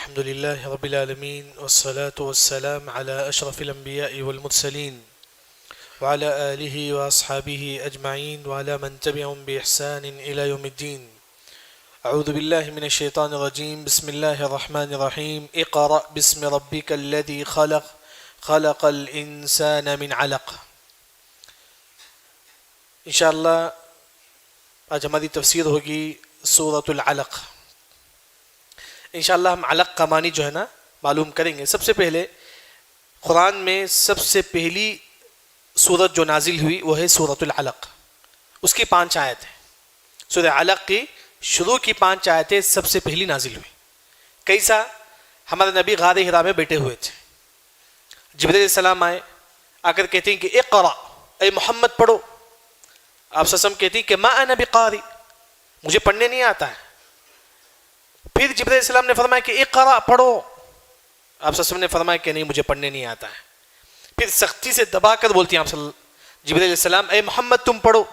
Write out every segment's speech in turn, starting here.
الحمد لله رب العالمين والصلاة والسلام على أشرف الأنبياء والمرسلين وعلى آله وأصحابه أجمعين وعلى من تبعهم بإحسان إلى يوم الدين. أعوذ بالله من الشيطان الرجيم. بسم الله الرحمن الرحيم. اقرأ باسم ربك الذي خلق خلق الإنسان من علق. انشاءاللہ آج ہماری تفسیر ہوگی سورۃ العلق. انشاءاللہ ہم علق کا معنی جو ہے نا معلوم کریں گے. سب سے پہلے قرآن میں سب سے پہلی سورت جو نازل ہوئی وہ ہے سورۃ العلق. اس کی 5 آیت ہیں. سورۃ علق کی شروع کی 5 آیتیں سب سے پہلی نازل ہوئی. کیسا؟ ہمارے نبی غار حرا میں بیٹھے ہوئے تھے. جبرائیل علیہ السلام آئے، آ کر کہتے ہیں کہ اقرأ، اے محمد پڑھو. آپ سسم کہتی کہ ما انا بقاری، مجھے پڑھنے نہیں آتا ہے. پھر جبرائیل علیہ السلام نے فرمایا کہ اقرأ، پڑھو. آپ سسم نے فرمایا کہ نہیں، مجھے پڑھنے نہیں آتا ہے. پھر سختی سے دبا کر بولتی ہیں آپ جبرائیل علیہ السلام، اے محمد تم پڑھو.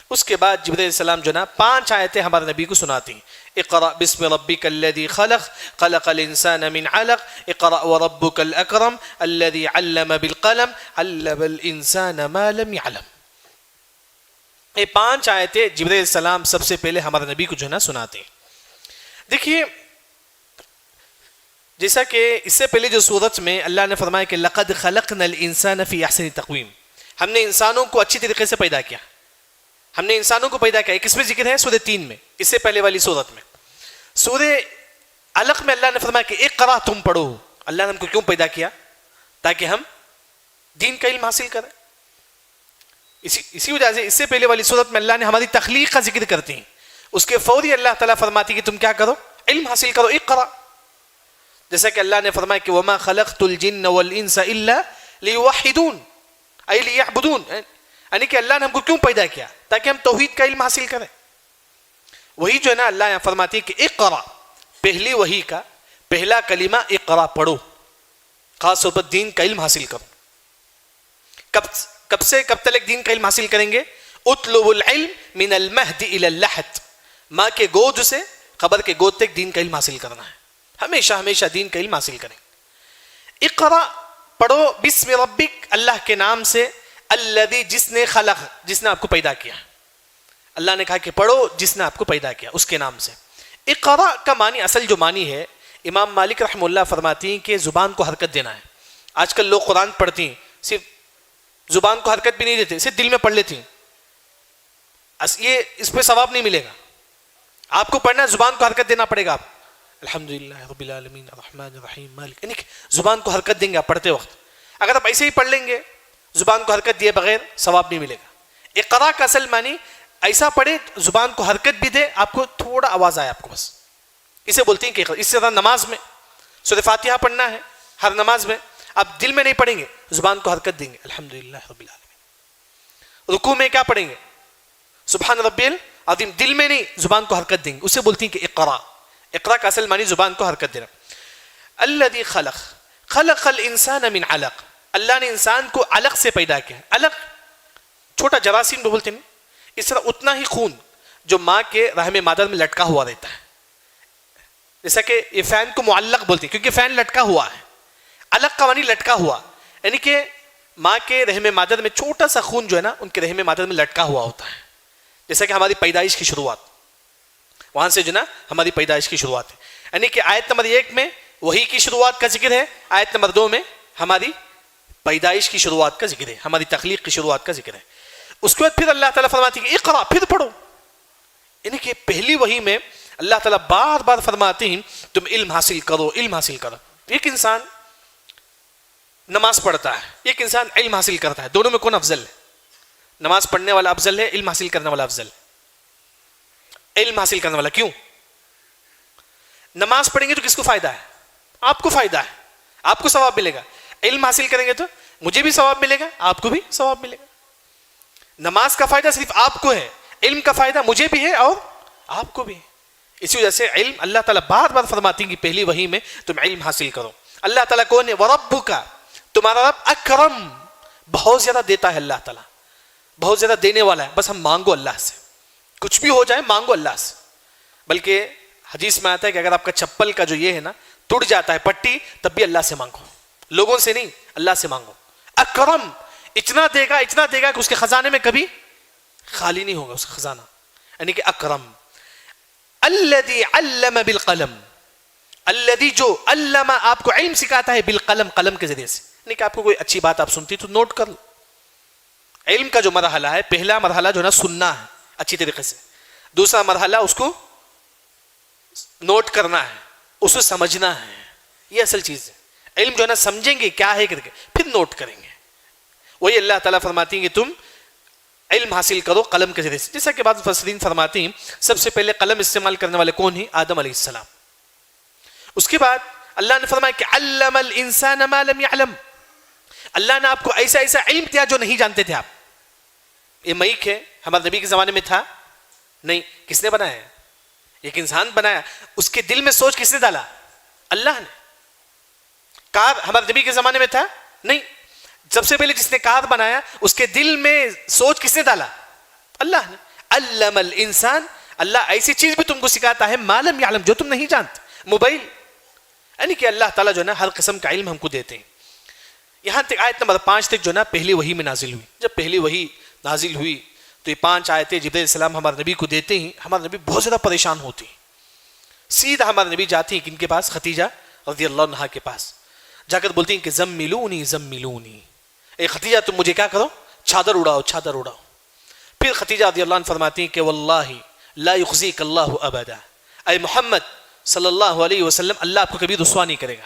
اس کے بعد جبرائیل علیہ السلام جو نا 5 آیتیں ہمارے نبی کو سناتی ہیں. اقرأ بسم ربک الذی خلق خلق الانسان من علق اقرأ وربک الاکرم الذی علم بالقلم علم الانسان ما لم يعلم. یہ 5 آیتیں جبرائیل علیہ السلام سب سے پہلے ہمارے نبی کو جو نا سناتے ہیں. دیکھیے، جیسا کہ اس سے پہلے جو سورت میں اللہ نے فرمایا کہ لقد خلقنا الانسان فی احسن تقویم، ہم نے انسانوں کو اچھی طریقے سے پیدا کیا. ہم نے انسانوں کو پیدا کیا. کس میں ذکر ہے؟ سورہ 3 میں، اس سے پہلے والی سورت میں. سورہ علق میں اللہ نے فرمایا کہ اقرأ، تم پڑھو. اللہ نے ہم کو کیوں پیدا کیا؟ تاکہ ہم دین کا علم حاصل کریں. اسی وجہ سے اس سے پہلے والی سورت میں اللہ نے ہماری تخلیق کا ذکر کرتی ہیں. اس کے فوری اللہ تعالیٰ فرماتی کہ تم کیا کرو؟ علم حاصل کرو. اقرأ، جیسا کہ اللہ نے فرمایا کہ وما خلقت الجن والانس الا لیوحدون ای لیعبدون، یعنی کہ اللہ نے ہم کو کیوں پیدا کیا؟ تاکہ ہم توحید کا علم حاصل کریں. وہی جو ہے نا اللہ یہاں فرماتی ہے کہ اقرأ، پہلی وحی کا پہلا کلمہ اقرأ، پڑھو. خاص طور پر دین کا علم حاصل کرو. کب سے کب تک دین کا علم حاصل کریں گے؟ اطلب العلم من المہد الى اللحد، ماں کے گود سے قبر کے گود تک دین کا علم حاصل کرنا ہے. ہمیشہ ہمیشہ دین کا علم حاصل کریں. اقرأ، پڑھو بسم ربک، اللہ کے نام سے، الذی، جس نے، خلق، جس نے آپ کو پیدا کیا. اللہ نے کہا کہ پڑھو جس نے آپ کو پیدا کیا، اس کے نام سے. اقرأ کا معنی، اصل جو معنی ہے، امام مالک رحمہ اللہ فرماتی ہیں کہ زبان کو حرکت دینا ہے. آج کل لوگ قرآن پڑھتی ہیں، صرف زبان کو حرکت بھی نہیں دیتے، صرف دل میں پڑھ لیتی ہیں. یہ اس پہ ثواب نہیں ملے گا. آپ کو پڑھنا ہے، زبان کو حرکت دینا پڑے گا. آپ الحمدللہ رب العالمین الرحمن الرحیم مالک، یعنی زبان کو حرکت دیں گے آپ پڑھتے وقت. اگر آپ ایسے ہی پڑھ لیں گے زبان کو حرکت دیے بغیر، ثواب نہیں ملے گا. اقرأ کا اصل معنی ایسا پڑھے زبان کو حرکت بھی دے، آپ کو تھوڑا آواز آئے آپ کو، بس اسے بولتے ہیں کہ اقرأ. اس سے نماز میں سورہ فاتحہ پڑھنا ہے، ہر نماز میں آپ دل میں نہیں پڑھیں گے، زبان کو حرکت دیں گے، الحمدللہ رب العالمین. رکوع میں کیا پڑھیں گے؟ سبحان ربی العظیم، دل میں نہیں، زبان کو حرکت دیں گے. اسے بولتی ہیں کہ اقرأ. اقرأ کا اصل معنی زبان کو حرکت دینا. الذی خلق خلق الانسان من علق، اللہ نے انسان کو علق سے پیدا کیا. علق چھوٹا جراثیم جو بولتے ہیں، اس طرح اتنا ہی خون جو ماں کے رحم مادر میں لٹکا ہوا رہتا ہے. جیسا کہ یہ فین کو معلق بولتے ہیں کیونکہ فین لٹکا ہوا ہے. علق کا معنی لٹکا ہوا، یعنی کہ ماں کے رحم مادر میں چھوٹا سا خون جو ہے نا ان کے رحم مادر میں لٹکا ہوا ہوتا ہے. جیسا کہ ہماری پیدائش کی شروعات، وہاں سے جو نا ہماری پیدائش کی شروعات ہے. یعنی کہ آیت نمبر 1 میں وحی کی شروعات کا ذکر ہے، آیت نمبر 2 میں ہماری پیدائش کی شروعات کا ذکر ہے، ہماری تخلیق کی شروعات کا ذکر ہے. اس کے بعد پھر اللہ تعالیٰ فرماتی ہے کہ اقرأ، پھر پڑھو. یعنی کہ پہلی وحی میں اللہ تعالیٰ بار بار فرماتے ہیں تم علم حاصل کرو، علم حاصل کرو. ایک انسان نماز پڑھتا ہے، ایک انسان علم حاصل کرتا ہے، دونوں میں کون افضل ہے؟ نماز پڑھنے والا افضل ہے، علم حاصل کرنے والا افضل ہے؟ علم حاصل کرنے والا. کیوں؟ نماز پڑھیں گے تو کس کو فائدہ ہے؟ آپ کو فائدہ ہے، آپ کو ثواب ملے گا. علم حاصل کریں گے تو مجھے بھی ثواب ملے گا، آپ کو بھی ثواب ملے گا. نماز کا فائدہ صرف آپ کو ہے، علم کا فائدہ مجھے بھی ہے اور آپ کو بھی ہے. اسی وجہ سے علم اللہ تعالیٰ بار بار فرماتی ہیں کہ پہلی وحی میں تم علم حاصل کرو. اللہ تعالیٰ کون ہے؟ وَرَبُّكَ، تمہارا رب اکرم، بہت زیادہ دیتا ہے. اللہ تعالیٰ بہت زیادہ دینے والا ہے. بس ہم مانگو اللہ سے، کچھ بھی ہو جائے مانگو اللہ سے. بلکہ حدیث میں آتا ہے کہ اگر آپ کا چپل کا جو یہ ہے نا ٹوٹ جاتا ہے پٹی، تب بھی اللہ سے مانگو، لوگوں سے نہیں، اللہ سے مانگو. اکرم، اتنا دے گا کہ اس کے خزانے میں کبھی خالی نہیں ہوگا اس کا خزانہ، یعنی کہ اکرم. الذی علم بالقلم، الذی جو علم آپ کو علم سکھاتا ہے بالقلم، قلم کے ذریعے سے. یعنی کہ آپ کو کوئی اچھی بات آپ سنتی تو نوٹ کر لو. علم کا جو مرحلہ ہے، پہلا مرحلہ جو ہے نا سننا ہے اچھی طریقے سے، دوسرا مرحلہ اس کو نوٹ کرنا ہے، اس کو سمجھنا ہے. یہ اصل چیز ہے. علم جو ہے نا سمجھیں گے کیا ہے کر کے پھر نوٹ کریں گے. وہی اللہ تعالیٰ فرماتی ہیں کہ تم علم حاصل کرو قلم کے ذریعے سے. جیسا کہ بعض مفسرین فرماتی ہیں سب سے پہلے قلم استعمال کرنے والے کون ہیں؟ آدم علیہ السلام. اس کے بعد اللہ نے فرمایا کہ علم الانسان ما لم يعلم، اللہ نے آپ کو ایسا ایسا علم دیا جو نہیں جانتے تھے آپ. یہ مائک ہے ہمارے نبی کے زمانے میں تھا نہیں، کس نے بنایا؟ ایک انسان بنایا. اس کے دل میں سوچ کس نے ڈالا؟ اللہ نے. کار ہمارے نبی کے زمانے میں تھا نہیں، سب سے پہلے جس نے کار بنایا اس کے دل میں سوچ کس نے ڈالا؟ اللہ نے. علم الانسان، اللہ ایسی چیز بھی تم کو سکھاتا ہے ما لم يعلم، جو تم نہیں جانتے. موبائل، یعنی کہ اللہ تعالیٰ جو ہے نا ہر قسم کا علم ہم کو دیتے ہیں. یہاں تک آیت نمبر 5 تک جو ہے نا پہلی وحی میں نازل ہوئی. جب پہلی وحی نازل ہوئی تو یہ 5 آیتیں جبرائیل علیہ السلام ہمارے نبی کو دیتے ہیں. ہمارے نبی بہت زیادہ پریشان ہوتے ہیں. سیدھا ہمارے نبی جاتے ہیں کن کے پاس؟ خدیجہ رضی اللہ عنہا کے پاس. جا کر بولتے ہیں کہ زملونی زملونی، اے خدیجہ تم مجھے کیا کرو؟ چادر اڑاؤ چادر اڑاؤ. پھر خدیجہ رضی اللہ عنہ فرماتی ہیں کہ واللہ لا یخزیک اللہ ابدا، اے محمد صلی اللہ علیہ وسلم اللہ آپ کو کبھی رسوا نہیں کرے گا.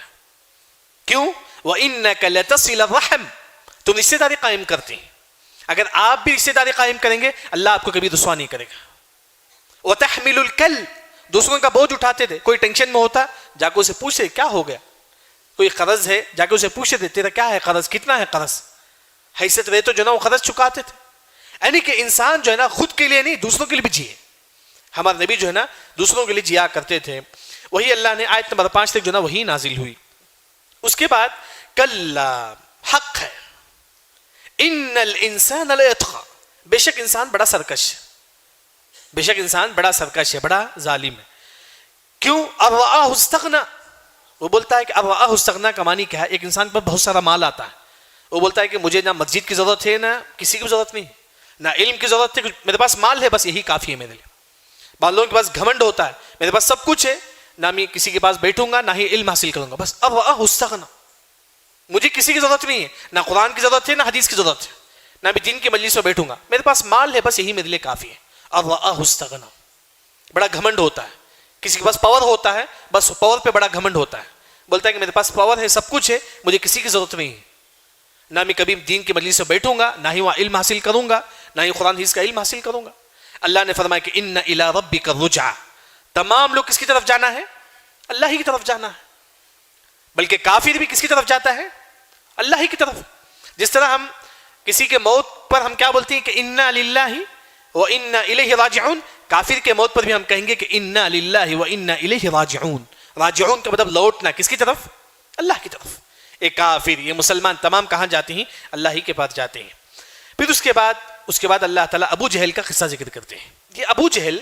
کیوں؟ وَإِنَّكَ لَتَصِلَ الرَّحْمَ، تم رشتہ داری قائم کرتے ہیں. اگر آپ بھی رشتہ داری قائم کریں گے اللہ آپ کو کبھی رسوا نہیں کرے گا. وَتَحْمِلُ الْكَلْ، دوسروں کا بوجھ اٹھاتے تھے. کوئی ٹینشن میں ہوتا جا کے اسے پوچھتے کیا ہو گیا، کوئی قرض ہے جا کے اسے پوچھتے تھے تیرا کیا ہے قرض، کتنا ہے قرض. حیثیت رہے تو جو نا وہ قرض چکاتے تھے. یعنی کہ انسان جو ہے نا خود کے لیے نہیں دوسروں کے لیے بھی جیے. ہمارے نبی جو ہے نا دوسروں کے لیے جیا کرتے تھے. وہی اللہ نے آیت نمبر 5 تک جو نا وہی نازل ہوئی. اس کے بعد کلا، حق ہے، ان الانسان لیطغی، بے شک انسان بڑا سرکش ہے، بے شک انسان بڑا سرکش ہے، بڑا ظالم ہے. کیوں؟ ارآہ استغنی، وہ بولتا ہے کہ ارآہ استغنی کا معنی کیا ہے؟ ایک انسان پر بہت سارا مال آتا ہے، وہ بولتا ہے کہ مجھے نہ مسجد کی ضرورت ہے نہ کسی کی ضرورت نہیں، نہ علم کی ضرورت ہے، میرے پاس مال ہے بس یہی کافی ہے میرے لیے. بعض لوگوں کے پاس گھمنڈ ہوتا ہے میرے پاس سب کچھ ہے، نہ میں کسی کے پاس بیٹھوں گا نہ ہی علم حاصل کروں گا، بس ارآہ استغنی، مجھے کسی کی ضرورت نہیں ہے، نہ قرآن کی ضرورت ہے نہ حدیث کی ضرورت ہے، نہ بھی دین کی مجلس میں بیٹھوں گا، میرے پاس مال ہے بس یہی میرے لیے کافی ہے. ارآہ استغنی، بڑا گھمنڈ ہوتا ہے. کسی کے پاس پاور ہوتا ہے بس پاور پہ بڑا گھمنڈ ہوتا ہے، بولتا ہے کہ میرے پاس پاور ہے سب کچھ ہے مجھے کسی کی ضرورت نہیں ہے، نہ میں کبھی دین کی مجلس میں بیٹھوں گا نہ ہی وہاں علم حاصل کروں گا نہ ہی قرآن حدیث کا علم حاصل کروں گا. اللہ نے فرمایا کہ ان الی ربک الرجعی، تمام لوگ کس کی طرف جانا ہے؟ اللہ ہی کی طرف جانا ہے. بلکہ کافر بھی کس کی طرف جاتا ہے؟ اللہ ہی کی طرف. جس طرح ہم کسی کے موت پر ہم کیا بولتے ہیں کہ انا للہ و انا الیہ راجعون، کافر کے موت پر بھی ہم کہیں گے کہ انا للہ و انا الیہ راجعون. راجعون کا مطلب لوٹنا، کس کی طرف؟ اللہ کی طرف. ایک کافر، یہ مسلمان تمام کہاں جاتے ہیں؟ اللہ ہی کے پاس جاتے ہیں. پھر اس کے بعد اللہ تعالیٰ ابو جہل کا قصہ ذکر کرتے ہیں. یہ ابو جہل،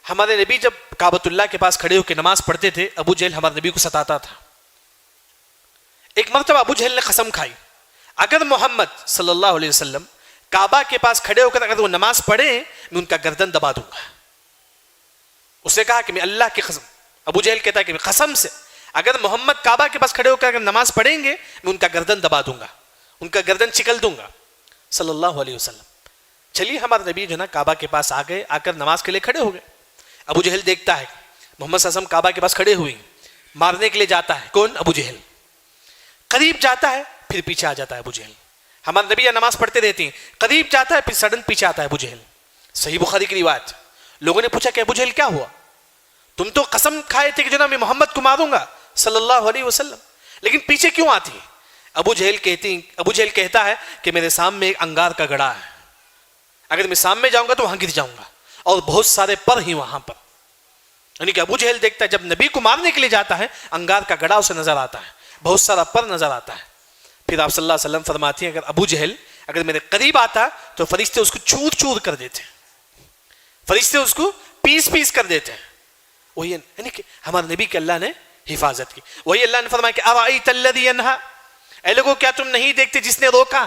ہمارے نبی جب کعبۃ اللہ کے پاس کھڑے ہو کے نماز پڑھتے تھے ابو جہل ہمارے نبی کو ستاتا تھا. ایک مرتبہ ابو جہل نے قسم کھائی اگر محمد صلی اللہ علیہ وسلم کعبہ کے پاس کھڑے ہو کر اگر وہ نماز پڑھے میں ان کا گردن دبا دوں گا. اس نے کہا کہ میں اللہ کی قسم، ابو جہل کہتا ہے کہ میں قسم سے اگر محمد کعبہ کے پاس کھڑے ہو کر اگر نماز پڑھیں گے میں ان کا گردن دبا دوں گا، ان کا گردن چکل دوں گا صلی اللہ علیہ وسلم. چلیے ہمارے نبی جو نا کعبہ کے پاس آ گئے، آ کر نماز کے لیے کھڑے ہو گئے. ابو جہل دیکھتا ہے محمد صلی اللہ علیہ وسلم کعبہ کے پاس کھڑے ہوئے، مارنے کے لیے جاتا ہے. کون؟ ابو جہل. قریب جاتا ہے پھر پیچھے آ جاتا ہے ابو جہل. ہمارے نبی نماز پڑھتے رہتے ہیں، قریب جاتا ہے پھر سڈن پیچھے آتا ہے ابو جہل. صحیح بخاری کی روایت. لوگوں نے پوچھا کہ ابو جہل کیا ہوا؟ تم تو قسم کھائے تھے کہ جو نا میں محمد کو ماروں گا صلی اللہ علیہ وسلم، لیکن پیچھے کیوں آتی ہے؟ ابو جہل کہتا ہے کہ میرے سامنے ایک انگار کا گڑھا ہے، اگر میں سامنے جاؤں گا تو وہاں گر جاؤں گا، اور بہت سارے پر ہی وہاں پر. یعنی کہ ابو جہل دیکھتا ہے جب نبی کو مارنے کے لیے جاتا ہے انگار کا گڑھا اسے نظر آتا ہے، بہت سارا پر نظر آتا ہے. پھر آپ صلی اللہ علیہ وسلم فرماتی ہیں اگر ابو جہل اگر میرے قریب آتا تو فرشتے اس کو چور چور کر دیتے، فرشتے اس کو پیس پیس کر دیتے ہیں، وہی یعنی کہ ہمارے نبی کے اللہ نے حفاظت کی. وہی اللہ نے فرمایا کہ ارأیت الذی ینہا، اے لوگوں کیا تم نہیں دیکھتے جس نے روکا؟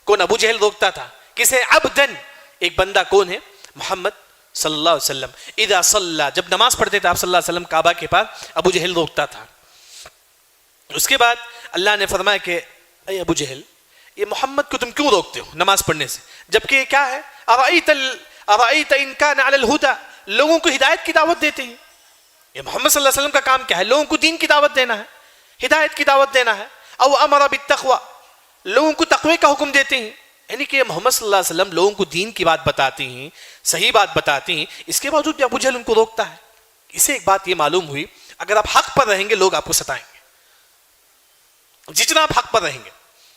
کون؟ ابو جہل روکتا تھا. کسے؟ عبدن، ایک بندہ. کون ہے؟ محمد صلی اللہ علیہ وسلم. اذا صلی، جب نماز پڑھتے تھے آپ صلی اللہ علیہ وسلم کعبہ کے پاس، ابو جہل روکتا تھا. اس کے بعد اللہ نے فرمایا کہ اے ابو جہل، یہ محمد کو تم کیوں روکتے ہو نماز پڑھنے سے؟ جبکہ یہ کیا ہے؟ ارأیت ان کان علی الہدی، لوگوں کو ہدایت کی دعوت دیتے ہیں. یہ محمد صلی اللہ علیہ وسلم کا کام کیا ہے؟ لوگوں کو دین کی دعوت دینا ہے، ہدایت کی دعوت دینا ہے. او امر بالتقوی، لوگوں کو تقوی کا حکم دیتے ہیں. یعنی کہ محمد صلی اللہ علیہ وسلم لوگوں کو دین کی بات بتاتی ہیں، صحیح بات بتاتی ہیں، اس کے باوجود بھی ابو جہل ان کو روکتا ہے. اسے ایک بات یہ معلوم ہوئی، اگر آپ حق پر رہیں گے لوگ آپ کو ستائیں گے، جتنا آپ حق پر رہیں گے.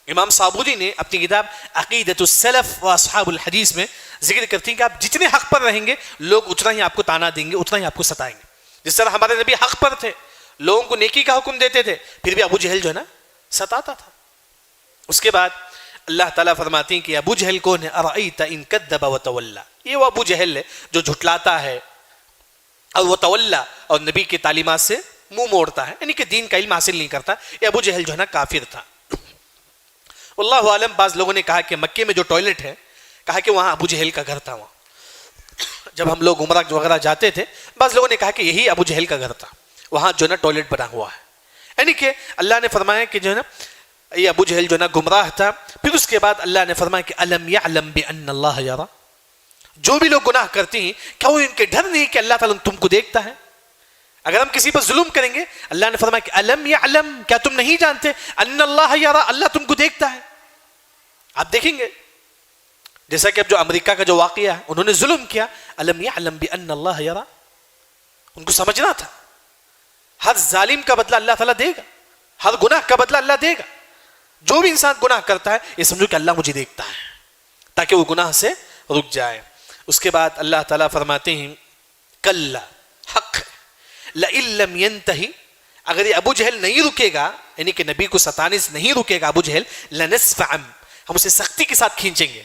امام صابونی نے اپنی کتاب عقیدۃ السلف و اصحاب الحدیث میں ذکر کرتی ہیں کہ آپ جتنے حق پر رہیں گے لوگ اتنا ہی آپ کو تانا دیں گے، اتنا ہی آپ کو ستائیں گے. جس طرح ہمارے نبی حق پر تھے، لوگوں کو نیکی کا حکم دیتے تھے، پھر بھی ابو جہل جو ہے نا ستاتا تھا. اس کے بعد اللہ تعالیٰ فرماتے ہیں کہ ابو جہل کون ہے؟ ارأیت ان کذب وتولی، یہ وہ ابو جہل ہے جو جھٹلاتا ہے اور وتولی، اور نبی کی تعلیمات سے منہ موڑتا ہے، یعنی کہ دین کا علم حاصل نہیں کرتا. یہ ابو جہل جو ہے نا کافر تھا. واللہ عالم. بعض لوگوں نے کہا کہ مکے میں جو ٹوائلٹ ہے، کہا کہ وہاں ابو جہل کا گھر تھا. وہاں جب ہم لوگ عمرہ وغیرہ جاتے تھے، بعض لوگوں نے کہا کہ یہی ابو جہل کا گھر تھا، وہاں جو ہے نا ٹوائلٹ بنا ہوا ہے. یعنی کہ اللہ نے فرمایا کہ جو ہے نا یہ ابو جہل جو ہے نا گمراہ تھا. پھر اس کے بعد اللہ نے فرمایا کہ الم یعلم بان اللہ یرا، جو بھی لوگ گناہ کرتے ہیں کیا وہ ان کے ڈر نہیں کہ اللہ تعالیٰ تم کو دیکھتا ہے؟ اگر ہم کسی پر ظلم کریں گے، اللہ نے فرمایا کہ الم یعلم، کیا تم نہیں جانتے ان اللہ یرا، اللہ تم کو دیکھتا ہے. آپ دیکھیں گے جیسا کہ اب جو امریکہ کا جو واقعہ ہے، انہوں نے ظلم کیا، الم یعلم بان اللہ یرا، ان کو سمجھنا تھا ہر ظالم کا بدلہ اللہ تعالیٰ دے گا، ہر گناہ کا بدلہ اللہ دے گا. جو بھی انسان گناہ کرتا ہے یہ سمجھو کہ اللہ مجھے دیکھتا ہے، تاکہ وہ گناہ سے رک جائے. اس کے بعد اللہ تعالیٰ فرماتے ہیں کلا، حق لئن لم ینتہی، اگر یہ ابو جہل نہیں رکے گا، یعنی کہ نبی کو ستانے سے نہیں رکے گا ابو جہل، لنسفعا، ہم اسے سختی کے ساتھ کھینچیں گے،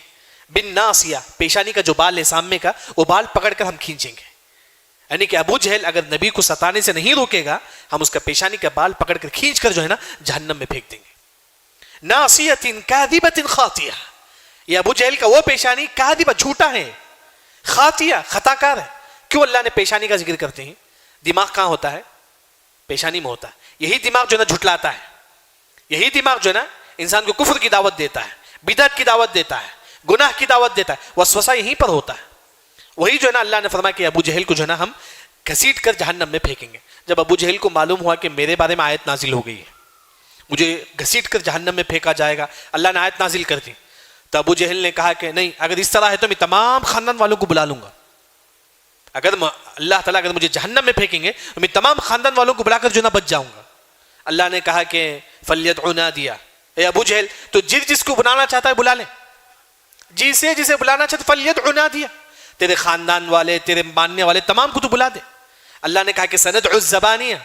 بالناصیہ، پیشانی کا جو بال ہے سامنے کا، وہ بال پکڑ کر ہم کھینچیں گے. یعنی کہ ابو جہل اگر نبی کو ستانے سے نہیں روکے گا، ہم اس کا پیشانی کا بال پکڑ کر کھینچ کر جو ہے نا جہنم میں پھینک دیں گے. ناصیۃ کاذبۃ خاطیہ، یہ ابو جہل کا وہ پیشانی کاذبہ، جھوٹا ہے، خاطیہ، خطا کار ہے. کیوں اللہ نے پیشانی کا ذکر کرتے ہیں؟ دماغ کہاں ہوتا ہے؟ پیشانی میں ہوتا ہے. یہی دماغ جو ہے نا جھٹلاتا ہے، یہی دماغ جو ہے نا انسان کو کفر کی دعوت دیتا ہے، بدعت کی دعوت دیتا ہے، گناہ کی دعوت دیتا ہے. وسوسہ یہیں پر ہوتا ہے. وہی جو ہے نا اللہ نے فرمایا کہ ابو جہل کو جو ہے نا ہم گھسیٹ کر جہنم میں پھینکیں گے. جب ابو جہل کو معلوم ہوا کہ میرے بارے میں آیت نازل ہو گئی ہے، مجھے گھسیٹ کر جہنم میں پھینکا جائے گا، اللہ نے آیت نازل کر دی، تو ابو جہل نے کہا کہ نہیں، اگر اس طرح ہے تو میں تمام خاندان والوں کو بلا لوں گا. اگر اللہ تعالیٰ اگر مجھے جہنم میں پھینکیں گے تو میں تمام خاندان والوں کو بلا کر جو نا بچ جاؤں گا. اللہ نے کہا کہ فلیدع نادیہ، اے ابو جہل تو جس کو بلانا چاہتا ہے بلا لے، جسے بلانا چاہتا ہے فلیدع نادیہ، تیرے خاندان والے، تیرے ماننے والے تمام کو تو بلا دے. اللہ نے کہا کہ سندع الزبانیہ،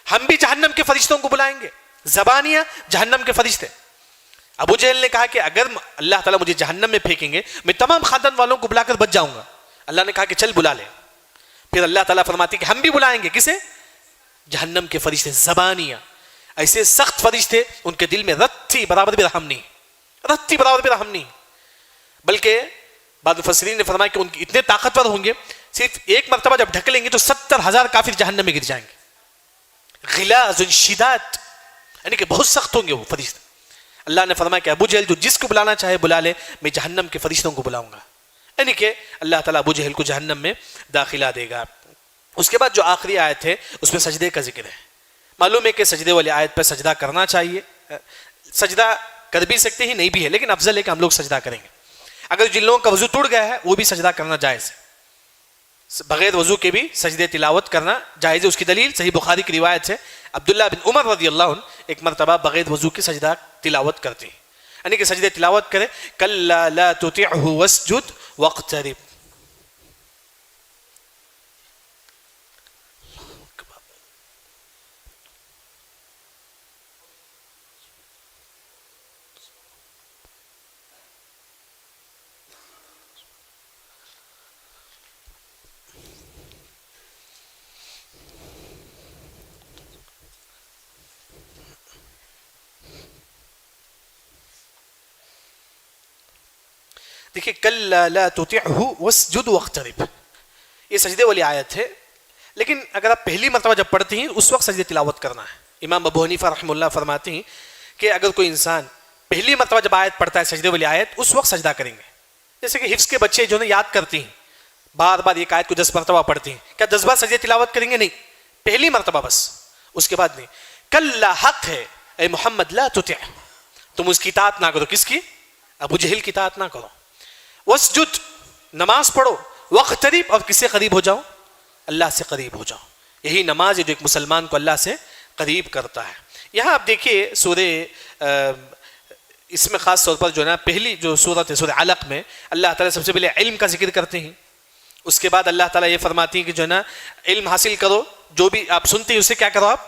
ہم بھی جہنم کے فرشتوں کو بلائیں گے. زبانیہ جہنم کے فرشتے. ابو جہل نے کہا کہ اگر اللہ تعالیٰ مجھے جہنم میں پھینکیں گے میں تمام خاندان والوں کو بلا کر بچ جاؤں گا. اللہ نے کہا کہ چل بلا لے. پھر اللہ تعالیٰ فرماتے کہ ہم بھی بلائیں گے، کسے؟ جہنم کے فرشتے. زبانیہ، ایسے سخت فرشتے ان کے دل میں رتی برابر بھی رحم نہیں، رتی برابر بھی رحم نہیں. بلکہ بعض مفسرین نے فرمایا کہ ان کی اتنے طاقتور ہوں گے، صرف ایک مرتبہ جب ڈھک لیں گے تو 70,000 کافر جہنم میں گر جائیں گے. غلاظ شداد، یعنی کہ بہت سخت ہوں گے وہ فرشتے. اللہ نے فرمایا کہ ابو جہل جو جس کو بلانا چاہے بلا لے، میں جہنم کے فرشتوں کو بلاؤں گا. یعنی کہ اللہ تعالیٰ ابو جہل کو جہنم میں داخلہ دے گا. اس کے بعد جو آخری آیت ہے اس میں سجدے کا ذکر ہے. معلوم ہے کہ سجدے والی آیت پر سجدہ کرنا چاہیے، سجدہ کر بھی سکتے ہیں، نہیں بھی ہے، لیکن افضل ہے کہ ہم لوگ سجدہ کریں گے. اگر جن لوگوں کا وضو ٹوٹ گیا ہے وہ بھی سجدہ کرنا جائز ہے، بغیر وضو کے بھی سجدے تلاوت کرنا جائز ہے. اس کی دلیل صحیح بخاری کی روایت ہے، عبداللہ بن عمر رضی اللہ عنہ ایک مرتبہ بغیر وضو کے سجدہ تلاوت کرتے ہیں، یعنی کہ سجدے تلاوت کرے. کلا لا تطعه واسجد واقترب. دیکھیے کلا لا تطعہ واسجد واقترب، یہ سجدے والی آیت ہے، لیکن اگر آپ پہلی مرتبہ جب پڑھتے ہیں اس وقت سجدے تلاوت کرنا ہے۔ امام ابو حنیفہ رحمہ اللہ فرماتے ہیں کہ اگر کوئی انسان پہلی مرتبہ جب آیت پڑھتا ہے سجدے والی آیت، اس وقت سجدہ کریں گے۔ جیسے کہ حفظ کے بچے جو ہے یاد کرتے ہیں، بار بار ایک آیت کو 10 مرتبہ پڑھتے ہیں، کیا 10 بار سجدے تلاوت کریں گے؟ نہیں، پہلی مرتبہ بس، اس کے بعد نہیں۔ کلا حق ہے اے محمد لا تطع، تم اس کی اطاعت نہ کرو، کس کی؟ ابو جہل کی اطاعت نہ کرو۔ واسجد، نماز پڑھو، واقترب، اور کس سے قریب ہو جاؤ؟ اللہ سے قریب ہو جاؤ۔ یہی نماز ہے جو ایک مسلمان کو اللہ سے قریب کرتا ہے۔ یہاں آپ دیکھیے سورہ اس میں خاص طور پر جو ہے نا پہلی جو سورت ہے سورہ علق میں اللہ تعالیٰ سب سے پہلے علم کا ذکر کرتے ہیں، اس کے بعد اللہ تعالیٰ یہ فرماتی ہیں کہ جو ہے نا علم حاصل کرو، جو بھی آپ سنتے ہیں اسے کیا کرو، آپ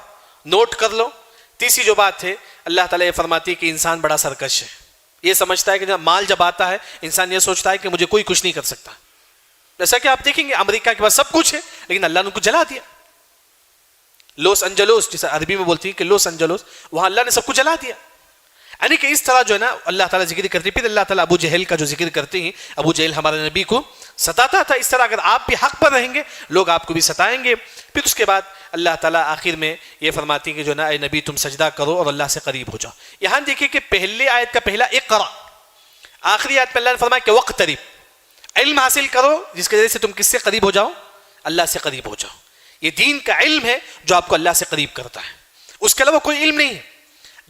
نوٹ کر لو۔ تیسری جو بات ہے اللہ تعالیٰ یہ فرماتی ہے کہ انسان بڑا سرکش ہے، یہ سمجھتا ہے کہ مال جب آتا ہے انسان یہ سوچتا ہے کہ مجھے کوئی کچھ نہیں کر سکتا۔ جیسا کہ آپ دیکھیں گے امریکہ کے پاس سب کچھ ہے لیکن اللہ نے ان کو جلا دیا۔ لوس انجلوس، جیسا عربی میں بولتی ہیں کہ لوس انجلوس، وہاں اللہ نے سب کچھ جلا دیا۔ یعنی کہ اس طرح جو ہے نا اللہ تعالیٰ ذکر کرتے ہیں۔ پھر اللہ تعالیٰ ابو جہل کا جو ذکر کرتے ہیں، ابو جہل ہمارے نبی کو ستاتا تھا، اس طرح اگر آپ بھی حق پر رہیں گے لوگ آپ کو بھی ستائیں گے۔ پھر اس کے بعد اللہ تعالیٰ آخر میں یہ فرماتی ہیں کہ جو نا اے نبی تم سجدہ کرو اور اللہ سے قریب ہو جاؤ۔ یہاں دیکھیے کہ پہلے آیت کا پہلا اقرا، آخری آیت پہ اللہ نے فرمایا کہ واقترب، علم حاصل کرو جس کے ذریعے سے تم کس سے قریب ہو جاؤ؟ اللہ سے قریب ہو جاؤ۔ یہ دین کا علم ہے جو آپ کو اللہ سے قریب کرتا ہے، اس کے علاوہ کوئی علم نہیں ہے۔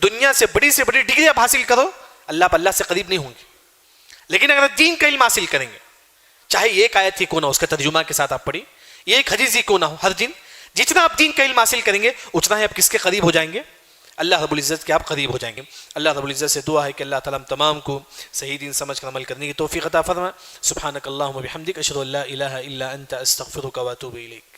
دنیا سے بڑی ڈگری آپ حاصل کرو، اللہ سے قریب نہیں ہوں گے۔ لیکن اگر دین کا علم حاصل کریں گے، چاہے ایک آیت ہی کیوں نہ ہو، اس کا ترجمہ کے ساتھ آپ پڑھی، یہ ایک حدیث ہی کیوں نہ ہو، ہر دن جتنا آپ دین کا علم حاصل کریں گے اتنا ہی آپ کس کے قریب ہو جائیں گے؟ اللہ رب العزت کے آپ قریب ہو جائیں گے۔ اللہ رب العزت سے دعا ہے کہ اللہ تعالیٰ ہم تمام کو صحیح دین سمجھ کر عمل کرنے کی توفیق عطا فرمائے۔ سبحانک اللہم و بحمدک، اشہد ان لا الہ الا انت، استغفرک و اتوب الیک۔